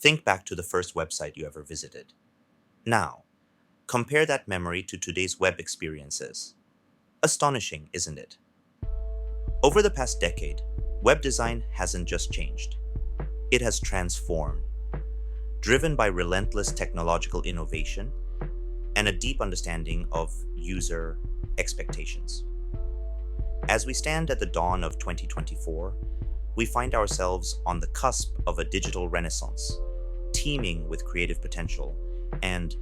Think back to the first website you ever visited. Now, compare that memory to today's web experiences. Astonishing, isn't it? Over the past decade, web design hasn't just changed. It has transformed, driven by relentless technological innovation and a deep understanding of user expectations. As we stand at the dawn of 2024, we find ourselves on the cusp of a digital renaissance, teeming with creative potential and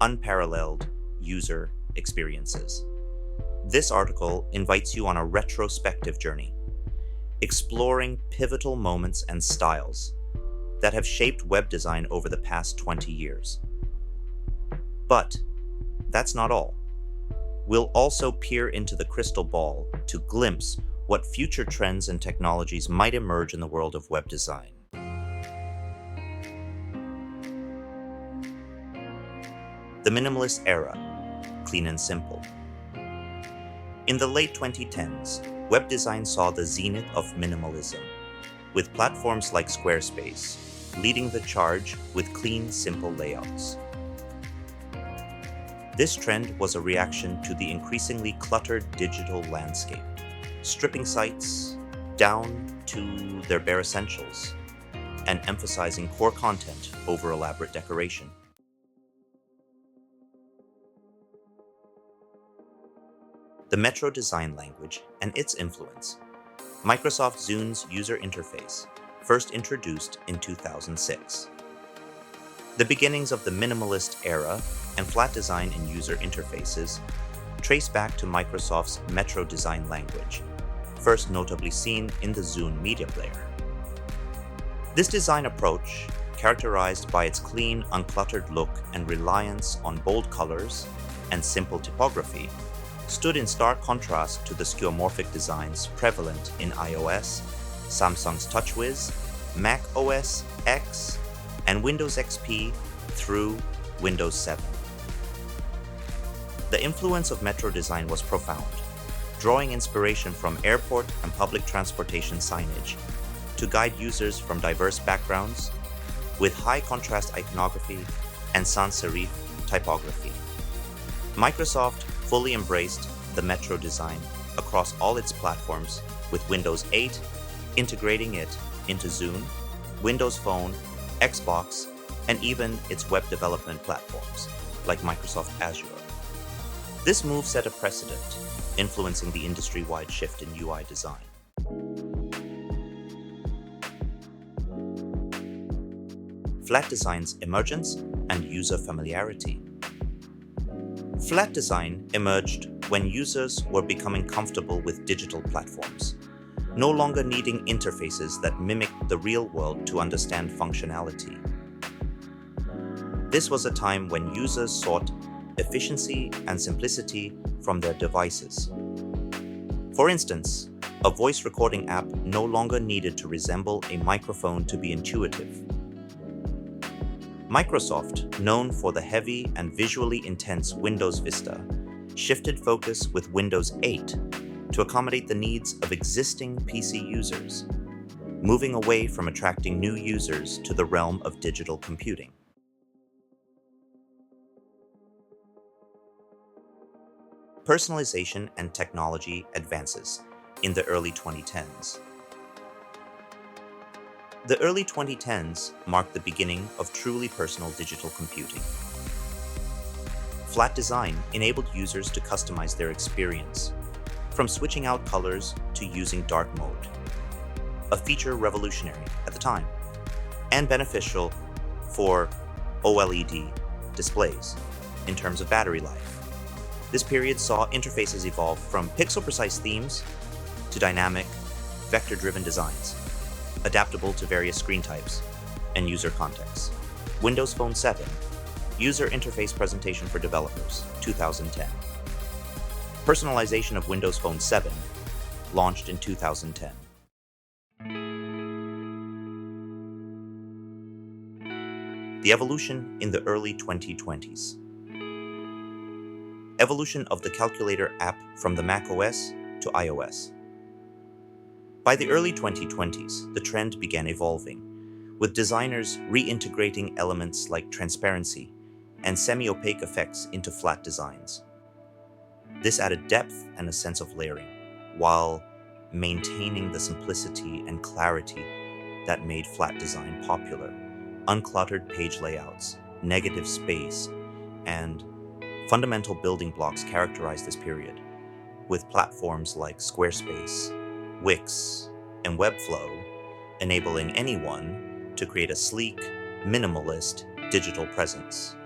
unparalleled user experiences. This article invites you on a retrospective journey, exploring pivotal moments and styles that have shaped web design over the past 20 years. But that's not all. We'll also peer into the crystal ball to glimpse what future trends and technologies might emerge in the world of web design. The minimalist era, clean and simple. In the late 2010s, web design saw the zenith of minimalism, with platforms like Squarespace leading the charge with clean, simple layouts. This trend was a reaction to the increasingly cluttered digital landscape, stripping sites down to their bare essentials and emphasizing core content over elaborate decoration. The Metro design language and its influence. Microsoft Zune's user interface, first introduced in 2006. The beginnings of the minimalist era and flat design in user interfaces trace back to Microsoft's Metro design language, first notably seen in the Zune media player. This design approach, characterized by its clean, uncluttered look and reliance on bold colors and simple typography, stood in stark contrast to the skeuomorphic designs prevalent in iOS, Samsung's TouchWiz, Mac OS X, and Windows XP through Windows 7. The influence of Metro design was profound, drawing inspiration from airport and public transportation signage to guide users from diverse backgrounds with high contrast iconography and sans serif typography. Microsoft fully embraced the Metro design across all its platforms, with Windows 8 integrating it into Zune, Windows Phone, Xbox, and even its web development platforms, like Microsoft Azure. This move set a precedent, influencing the industry-wide shift in UI design. Flat design's emergence and user familiarity. Flat design emerged when users were becoming comfortable with digital platforms, no longer needing interfaces that mimic the real world to understand functionality. This was a time when users sought efficiency and simplicity from their devices. For instance, a voice recording app no longer needed to resemble a microphone to be intuitive. Microsoft, known for the heavy and visually intense Windows Vista, shifted focus with Windows 8 to accommodate the needs of existing PC users, moving away from attracting new users to the realm of digital computing. Personalization and technology advances in the early 2010s. The early 2010s marked the beginning of truly personal digital computing. Flat design enabled users to customize their experience, from switching out colors to using dark mode, a feature revolutionary at the time, and beneficial for OLED displays in terms of battery life. This period saw interfaces evolve from pixel-precise themes to dynamic, vector-driven designs, adaptable to various screen types and user contexts. Windows Phone 7, User Interface Presentation for Developers, 2010. Personalization of Windows Phone 7, launched in 2010. The evolution in the early 2020s. Evolution of the calculator app from the Mac OS to iOS. By the early 2020s, the trend began evolving, with designers reintegrating elements like transparency and semi-opaque effects into flat designs. This added depth and a sense of layering, while maintaining the simplicity and clarity that made flat design popular. Uncluttered page layouts, negative space, and fundamental building blocks characterize this period, with platforms like Squarespace, Wix, and Webflow enabling anyone to create a sleek, minimalist digital presence.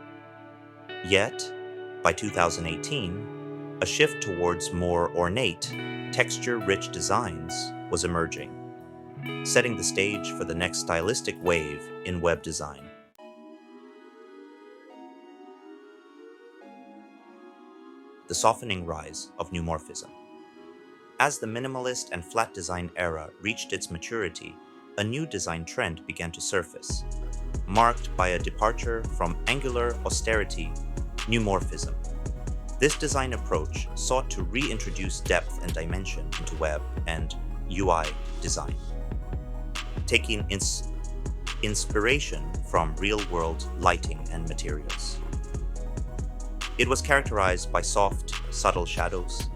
Yet, by 2018, a shift towards more ornate, texture-rich designs was emerging, setting the stage for the next stylistic wave in web design. The softening rise of Neumorphism. As the minimalist and flat design era reached its maturity, a new design trend began to surface, marked by a departure from angular austerity, Neumorphism. This design approach sought to reintroduce depth and dimension into web and UI design, taking inspiration from real-world lighting and materials. It was characterized by soft, subtle shadows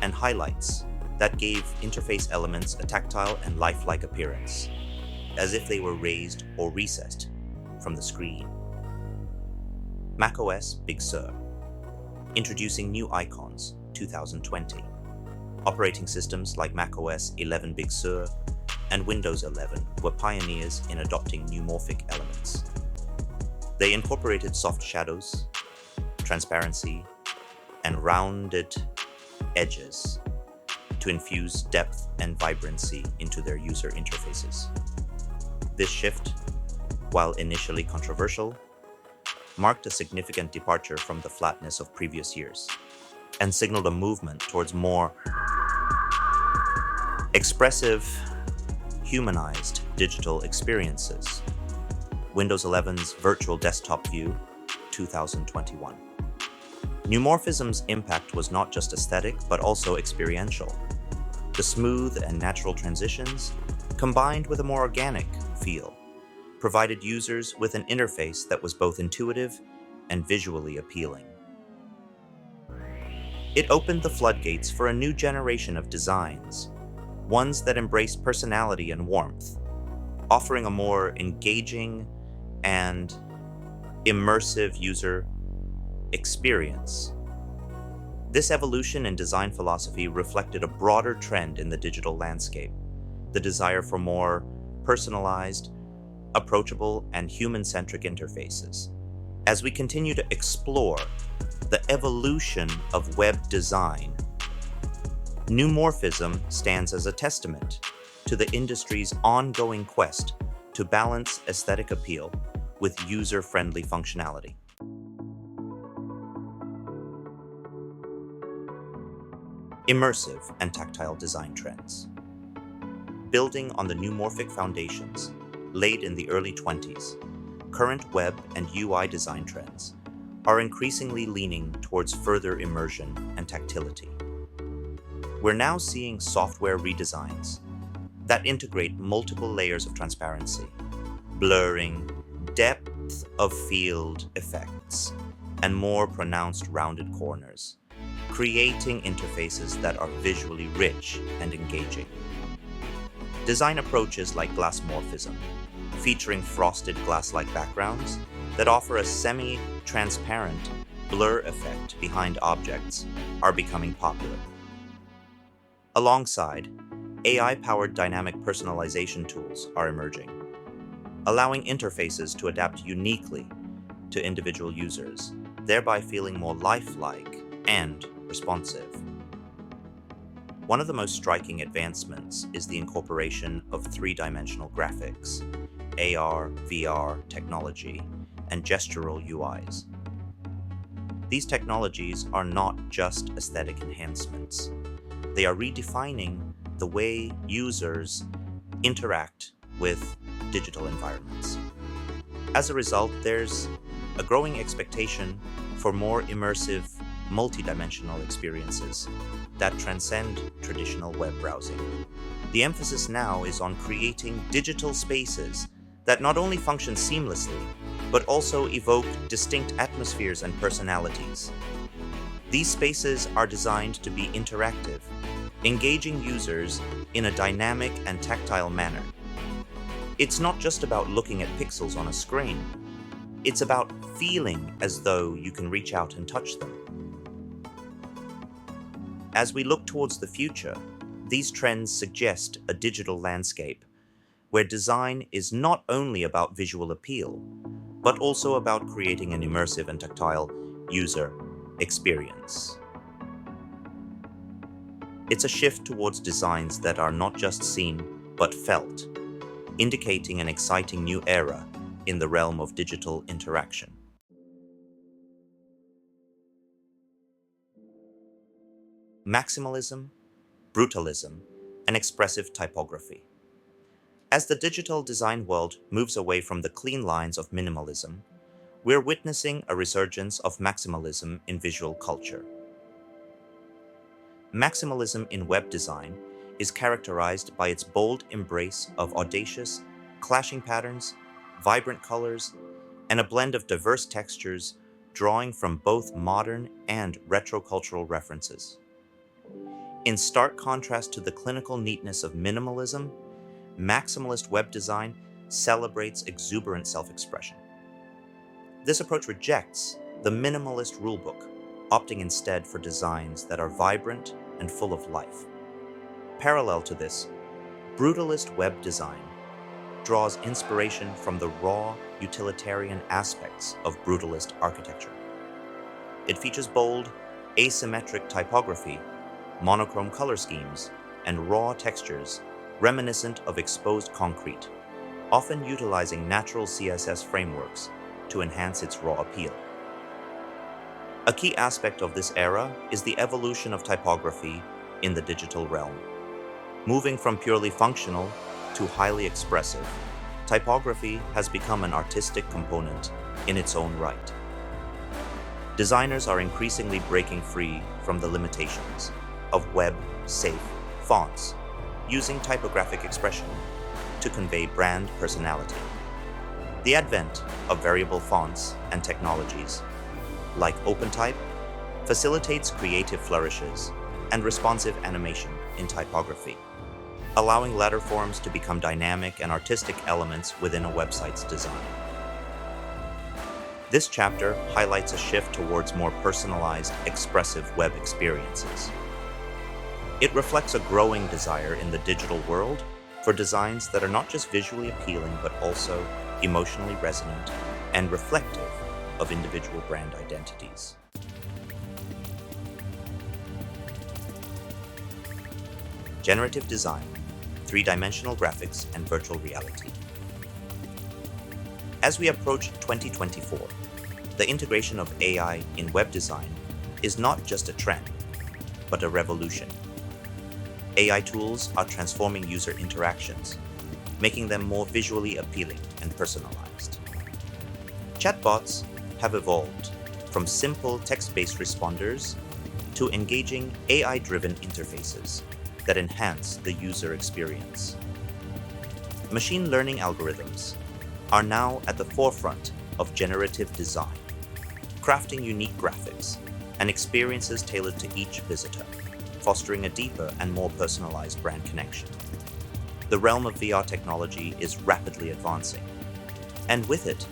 and highlights that gave interface elements a tactile and lifelike appearance, as if they were raised or recessed from the screen. macOS Big Sur, introducing new icons, 2020. Operating systems like macOS 11 Big Sur and Windows 11 were pioneers in adopting neumorphic elements. They incorporated soft shadows, transparency, and rounded edges to infuse depth and vibrancy into their user interfaces. This shift, while initially controversial, marked a significant departure from the flatness of previous years and signaled a movement towards more expressive, humanized digital experiences. Windows 11's Virtual Desktop View, 2021. Neumorphism's impact was not just aesthetic, but also experiential. The smooth and natural transitions, combined with a more organic feel, provided users with an interface that was both intuitive and visually appealing. It opened the floodgates for a new generation of designs, ones that embraced personality and warmth, offering a more engaging and immersive user experience. This evolution in design philosophy reflected a broader trend in the digital landscape, the desire for more personalized, approachable, and human-centric interfaces. As we continue to explore the evolution of web design, Neumorphism stands as a testament to the industry's ongoing quest to balance aesthetic appeal with user-friendly functionality. Immersive and tactile design trends. Building on the neumorphic foundations laid in the early 20s, current web and UI design trends are increasingly leaning towards further immersion and tactility. We're now seeing software redesigns that integrate multiple layers of transparency, blurring, depth of field effects, and more pronounced rounded corners, creating interfaces that are visually rich and engaging. Design approaches like glassmorphism, featuring frosted glass-like backgrounds that offer a semi-transparent blur effect behind objects, are becoming popular. Alongside, AI-powered dynamic personalization tools are emerging, allowing interfaces to adapt uniquely to individual users, thereby feeling more lifelike and responsive. One of the most striking advancements is the incorporation of three-dimensional graphics, AR, VR technology, and gestural UIs. These technologies are not just aesthetic enhancements. They are redefining the way users interact with digital environments. As a result, there's a growing expectation for more immersive, multi-dimensional experiences that transcend traditional web browsing. The emphasis now is on creating digital spaces that not only function seamlessly, but also evoke distinct atmospheres and personalities. These spaces are designed to be interactive, engaging users in a dynamic and tactile manner. It's not just about looking at pixels on a screen. It's about feeling as though you can reach out and touch them. As we look towards the future, these trends suggest a digital landscape where design is not only about visual appeal, but also about creating an immersive and tactile user experience. It's a shift towards designs that are not just seen, but felt, indicating an exciting new era in the realm of digital interaction. Maximalism, Brutalism, and Expressive typography. As the digital design world moves away from the clean lines of minimalism, we're witnessing a resurgence of maximalism in visual culture. Maximalism in web design is characterized by its bold embrace of audacious, clashing patterns, vibrant colors, and a blend of diverse textures drawing from both modern and retro-cultural references. In stark contrast to the clinical neatness of minimalism, maximalist web design celebrates exuberant self-expression. This approach rejects the minimalist rulebook, opting instead for designs that are vibrant and full of life. Parallel to this, brutalist web design draws inspiration from the raw, utilitarian aspects of brutalist architecture. It features bold, asymmetric typography, monochrome color schemes, and raw textures reminiscent of exposed concrete, often utilizing natural CSS frameworks to enhance its raw appeal. A key aspect of this era is the evolution of typography in the digital realm. Moving from purely functional to highly expressive, typography has become an artistic component in its own right. Designers are increasingly breaking free from the limitations of web-safe fonts, using typographic expression to convey brand personality. The advent of variable fonts and technologies, like OpenType, facilitates creative flourishes and responsive animation in typography, allowing letterforms to become dynamic and artistic elements within a website's design. This chapter highlights a shift towards more personalized, expressive web experiences. It reflects a growing desire in the digital world for designs that are not just visually appealing, but also emotionally resonant and reflective of individual brand identities. Generative design, three-dimensional graphics, and virtual reality. As we approach 2024, the integration of AI in web design is not just a trend, but a revolution. AI tools are transforming user interactions, making them more visually appealing and personalized. Chatbots have evolved from simple text-based responders to engaging AI-driven interfaces that enhance the user experience. Machine learning algorithms are now at the forefront of generative design, crafting unique graphics and experiences tailored to each visitor, fostering a deeper and more personalized brand connection. The realm of VR technology is rapidly advancing, and with it,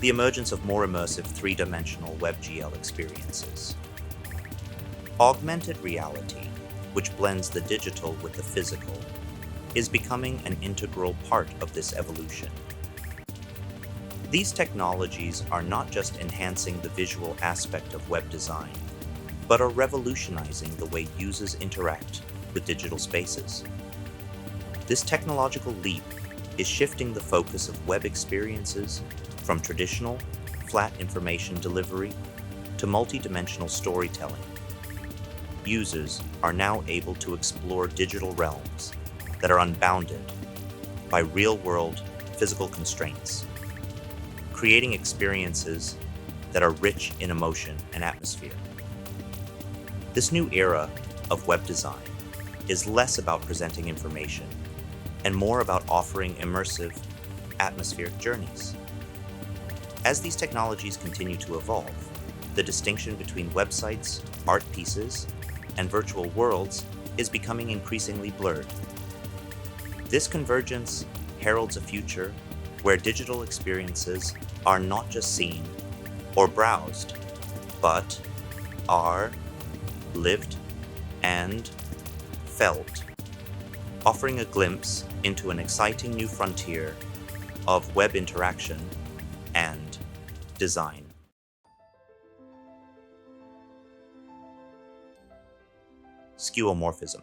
the emergence of more immersive three-dimensional WebGL experiences. Augmented reality, which blends the digital with the physical, is becoming an integral part of this evolution. These technologies are not just enhancing the visual aspect of web design, but are revolutionizing the way users interact with digital spaces. This technological leap is shifting the focus of web experiences from traditional, flat information delivery to multidimensional storytelling. Users are now able to explore digital realms that are unbounded by real-world physical constraints, creating experiences that are rich in emotion and atmosphere. This new era of web design is less about presenting information and more about offering immersive, atmospheric journeys. As these technologies continue to evolve, the distinction between websites, art pieces, and virtual worlds is becoming increasingly blurred. This convergence heralds a future where digital experiences are not just seen or browsed, but are lived and felt, offering a glimpse into an exciting new frontier of web interaction and design. Skeuomorphism.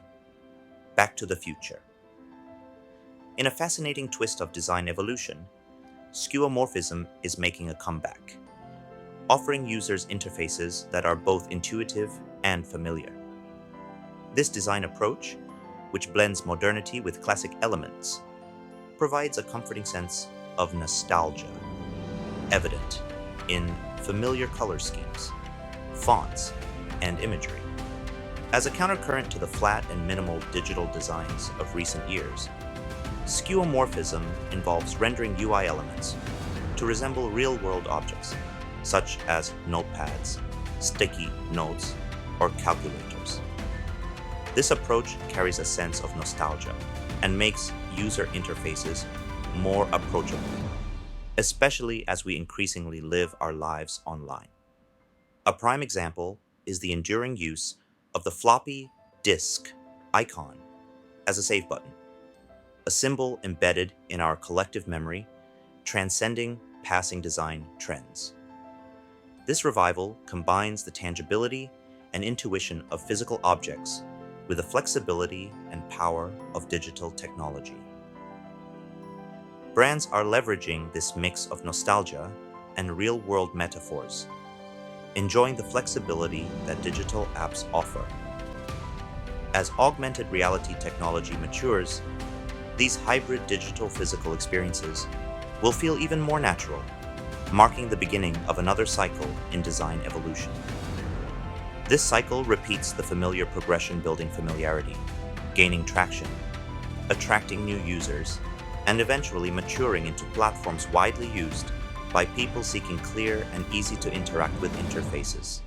Back to the future. In a fascinating twist of design evolution, skeuomorphism is making a comeback, offering users interfaces that are both intuitive and familiar. This design approach, which blends modernity with classic elements, provides a comforting sense of nostalgia, evident in familiar color schemes, fonts, and imagery. As a countercurrent to the flat and minimal digital designs of recent years, skeuomorphism involves rendering UI elements to resemble real-world objects, such as notepads, sticky notes, or calculators. This approach carries a sense of nostalgia and makes user interfaces more approachable, especially as we increasingly live our lives online. A prime example is the enduring use of the floppy disk icon as a save button, a symbol embedded in our collective memory, transcending passing design trends. This revival combines the tangibility and intuition of physical objects with the flexibility and power of digital technology. Brands are leveraging this mix of nostalgia and real-world metaphors, enjoying the flexibility that digital apps offer. As augmented reality technology matures, these hybrid digital-physical experiences will feel even more natural, marking the beginning of another cycle in design evolution. This cycle repeats the familiar progression, building familiarity, gaining traction, attracting new users, and eventually maturing into platforms widely used by people seeking clear and easy to interact with interfaces.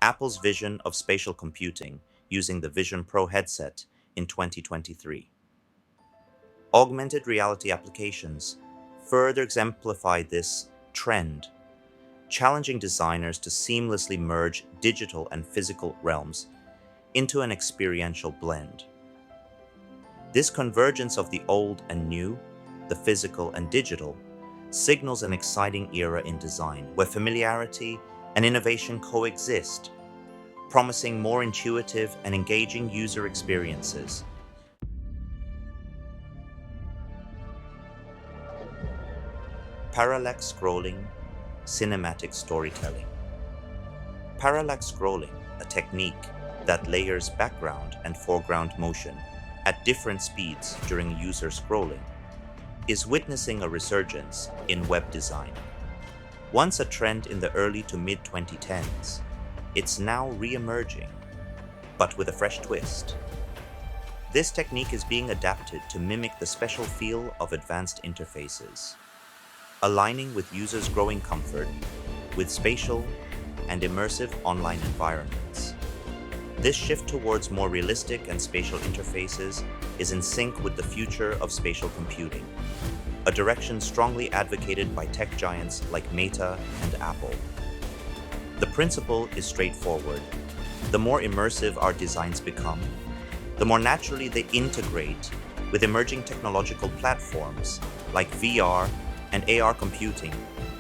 Apple's vision of spatial computing using the Vision Pro headset in 2023. Augmented reality applications further exemplify this trend, challenging designers to seamlessly merge digital and physical realms into an experiential blend. This convergence of the old and new, the physical and digital, signals an exciting era in design where familiarity and innovation coexist, promising more intuitive and engaging user experiences. Parallax scrolling, cinematic storytelling. Parallax scrolling, a technique that layers background and foreground motion at different speeds during user scrolling, is witnessing a resurgence in web design. Once a trend in the early to mid-2010s, it's now re-emerging, but with a fresh twist. This technique is being adapted to mimic the special feel of advanced interfaces, aligning with users' growing comfort with spatial and immersive online environments. This shift towards more realistic and spatial interfaces is in sync with the future of spatial computing, a direction strongly advocated by tech giants like Meta and Apple. The principle is straightforward. The more immersive our designs become, the more naturally they integrate with emerging technological platforms like VR and AR computing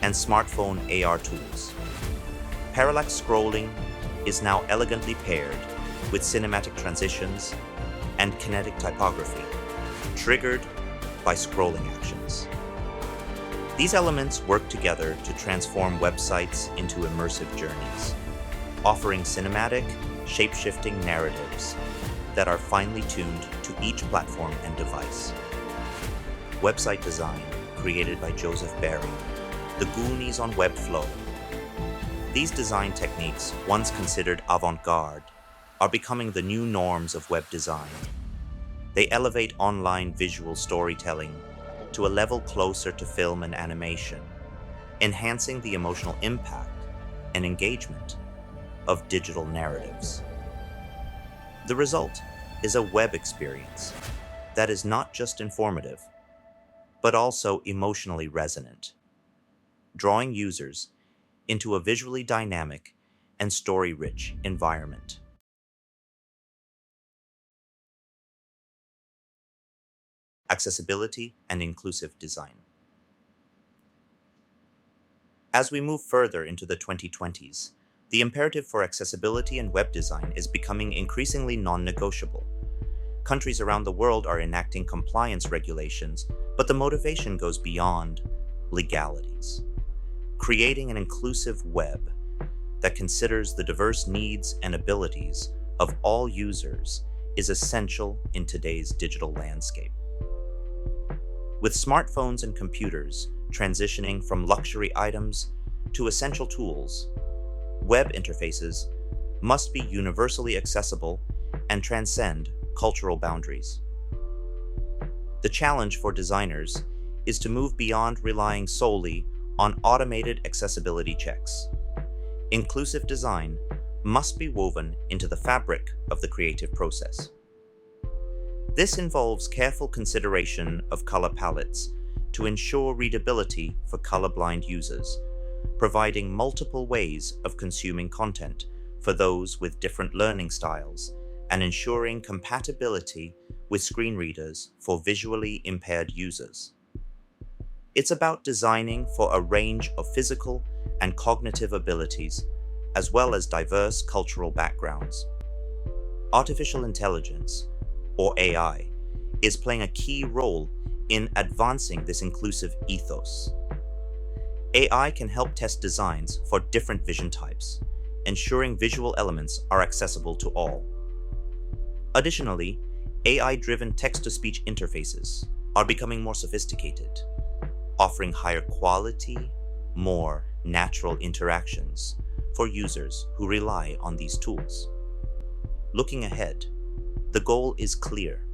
and smartphone AR tools. Parallax scrolling is now elegantly paired with cinematic transitions and kinetic typography, triggered by scrolling actions. These elements work together to transform websites into immersive journeys, offering cinematic, shape-shifting narratives that are finely tuned to each platform and device. Website design created by Joseph Barry, the Goonies on Webflow. These design techniques, once considered avant-garde, are becoming the new norms of web design. They elevate online visual storytelling to a level closer to film and animation, enhancing the emotional impact and engagement of digital narratives. The result is a web experience that is not just informative, but also emotionally resonant, drawing users into a visually dynamic and story-rich environment. Accessibility and inclusive design. As we move further into the 2020s, the imperative for accessibility and web design is becoming increasingly non-negotiable. Countries around the world are enacting compliance regulations, but the motivation goes beyond legalities. Creating an inclusive web that considers the diverse needs and abilities of all users is essential in today's digital landscape. With smartphones and computers transitioning from luxury items to essential tools, web interfaces must be universally accessible and transcend cultural boundaries. The challenge for designers is to move beyond relying solely on automated accessibility checks. Inclusive design must be woven into the fabric of the creative process. This involves careful consideration of color palettes to ensure readability for colorblind users, providing multiple ways of consuming content for those with different learning styles, and ensuring compatibility with screen readers for visually impaired users. It's about designing for a range of physical and cognitive abilities, as well as diverse cultural backgrounds. Artificial intelligence, or AI, is playing a key role in advancing this inclusive ethos. AI can help test designs for different vision types, ensuring visual elements are accessible to all. Additionally, AI-driven text-to-speech interfaces are becoming more sophisticated, offering higher quality, more natural interactions for users who rely on these tools. Looking ahead, the goal is clear.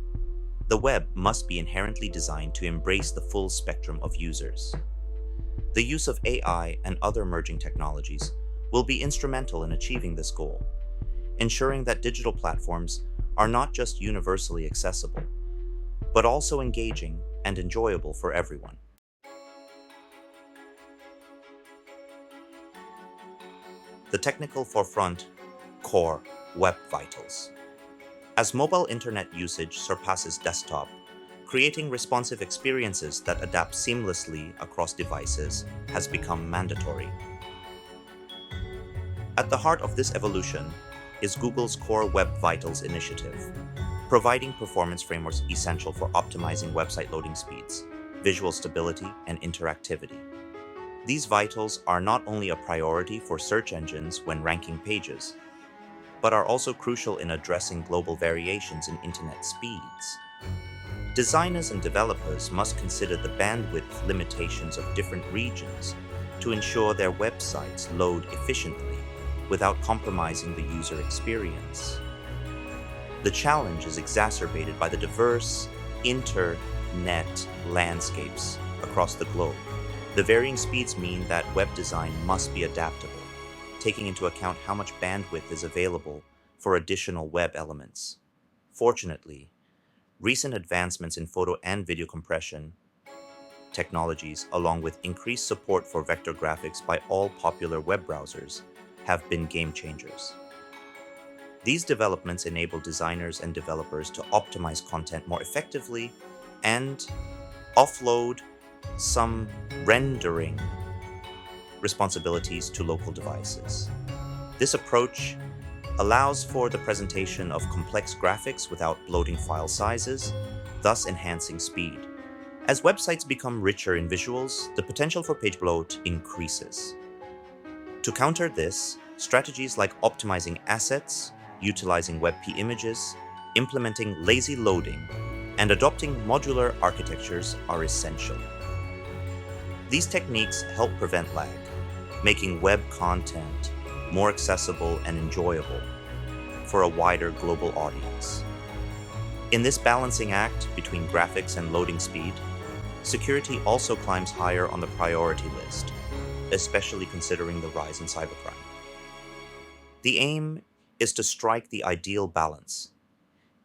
The web must be inherently designed to embrace the full spectrum of users. The use of AI and other emerging technologies will be instrumental in achieving this goal, ensuring that digital platforms are not just universally accessible, but also engaging and enjoyable for everyone. The technical forefront, core web vitals. As mobile internet usage surpasses desktop, creating responsive experiences that adapt seamlessly across devices has become mandatory. At the heart of this evolution is Google's Core Web Vitals initiative, providing performance frameworks essential for optimizing website loading speeds, visual stability, and interactivity. These vitals are not only a priority for search engines when ranking pages, but are also crucial in addressing global variations in internet speeds. Designers and developers must consider the bandwidth limitations of different regions to ensure their websites load efficiently without compromising the user experience. The challenge is exacerbated by the diverse internet landscapes across the globe. The varying speeds mean that web design must be adaptable, taking into account how much bandwidth is available for additional web elements. Fortunately, recent advancements in photo and video compression technologies, along with increased support for vector graphics by all popular web browsers, have been game changers. These developments enable designers and developers to optimize content more effectively and offload some rendering responsibilities to local devices. This approach allows for the presentation of complex graphics without bloating file sizes, thus enhancing speed. As websites become richer in visuals, the potential for page bloat increases. To counter this, strategies like optimizing assets, utilizing WebP images, implementing lazy loading, and adopting modular architectures are essential. These techniques help prevent lag, making web content more accessible and enjoyable for a wider global audience. In this balancing act between graphics and loading speed, security also climbs higher on the priority list, especially considering the rise in cybercrime. The aim is to strike the ideal balance,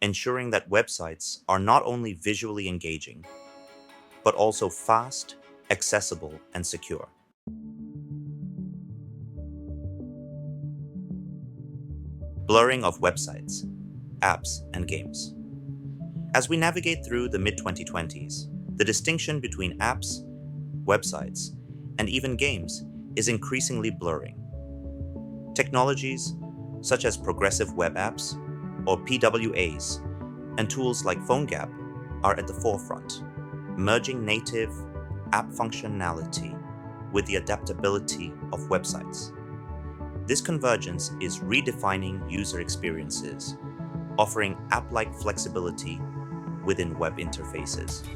ensuring that websites are not only visually engaging, but also fast, accessible, and secure. Blurring of websites, apps, and games. As we navigate through the mid-2020s, the distinction between apps, websites, and even games is increasingly blurring. Technologies such as progressive web apps, or PWAs, and tools like PhoneGap are at the forefront, merging native app functionality with the adaptability of websites. This convergence is redefining user experiences, offering app-like flexibility within web interfaces.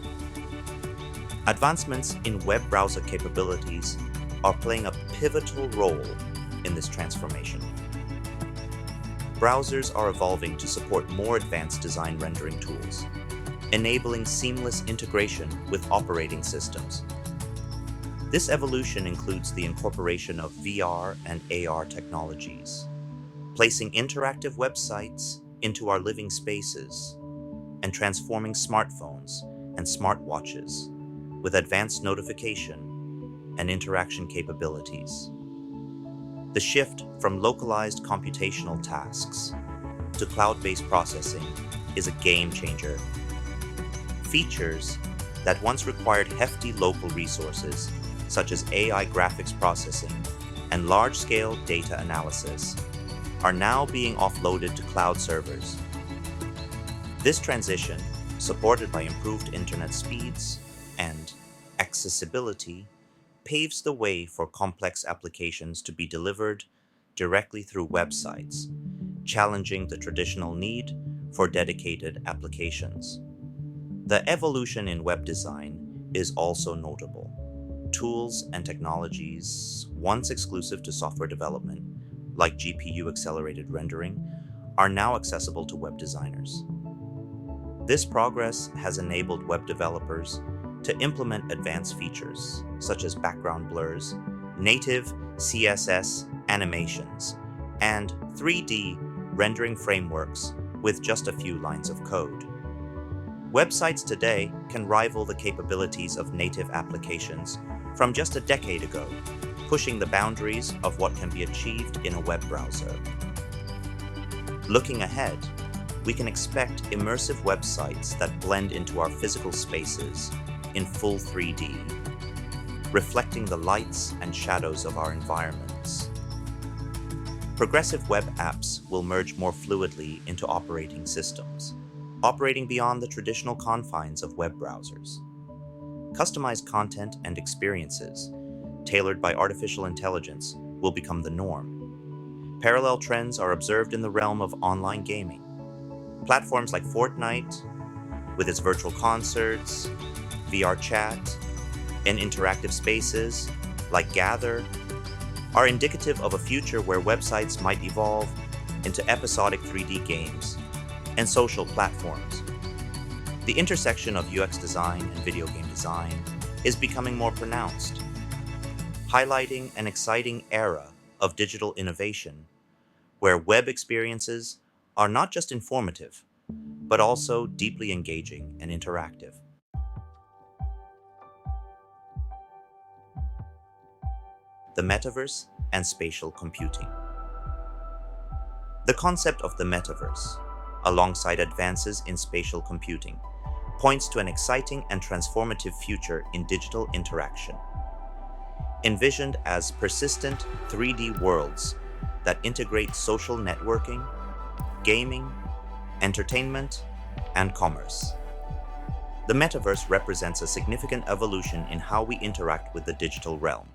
Advancements in web browser capabilities are playing a pivotal role in this transformation. Browsers are evolving to support more advanced design rendering tools, enabling seamless integration with operating systems. This evolution includes the incorporation of VR and AR technologies, placing interactive websites into our living spaces, and transforming smartphones and smartwatches with advanced notification and interaction capabilities. The shift from localized computational tasks to cloud-based processing is a game changer. Features that once required hefty local resources, such as AI graphics processing and large-scale data analysis, are now being offloaded to cloud servers. This transition, supported by improved internet speeds and accessibility, paves the way for complex applications to be delivered directly through websites, challenging the traditional need for dedicated applications. The evolution in web design is also notable. Tools and technologies, once exclusive to software development, like GPU-accelerated rendering, are now accessible to web designers. This progress has enabled web developers to implement advanced features, such as background blurs, native CSS animations, and 3D rendering frameworks with just a few lines of code. Websites today can rival the capabilities of native applications from just a decade ago, pushing the boundaries of what can be achieved in a web browser. Looking ahead, we can expect immersive websites that blend into our physical spaces in full 3D, reflecting the lights and shadows of our environments. Progressive web apps will merge more fluidly into operating systems, operating beyond the traditional confines of web browsers. Customized content and experiences, tailored by artificial intelligence, will become the norm. Parallel trends are observed in the realm of online gaming. Platforms like Fortnite, with its virtual concerts, VR chat, and interactive spaces like Gather, are indicative of a future where websites might evolve into episodic 3D games and social platforms. The intersection of UX design and video game design is becoming more pronounced, highlighting an exciting era of digital innovation where web experiences are not just informative, but also deeply engaging and interactive. The Metaverse and Spatial Computing. The concept of the Metaverse, alongside advances in spatial computing, points to an exciting and transformative future in digital interaction. Envisioned as persistent 3D worlds that integrate social networking, gaming, entertainment, and commerce. The Metaverse represents a significant evolution in how we interact with the digital realm.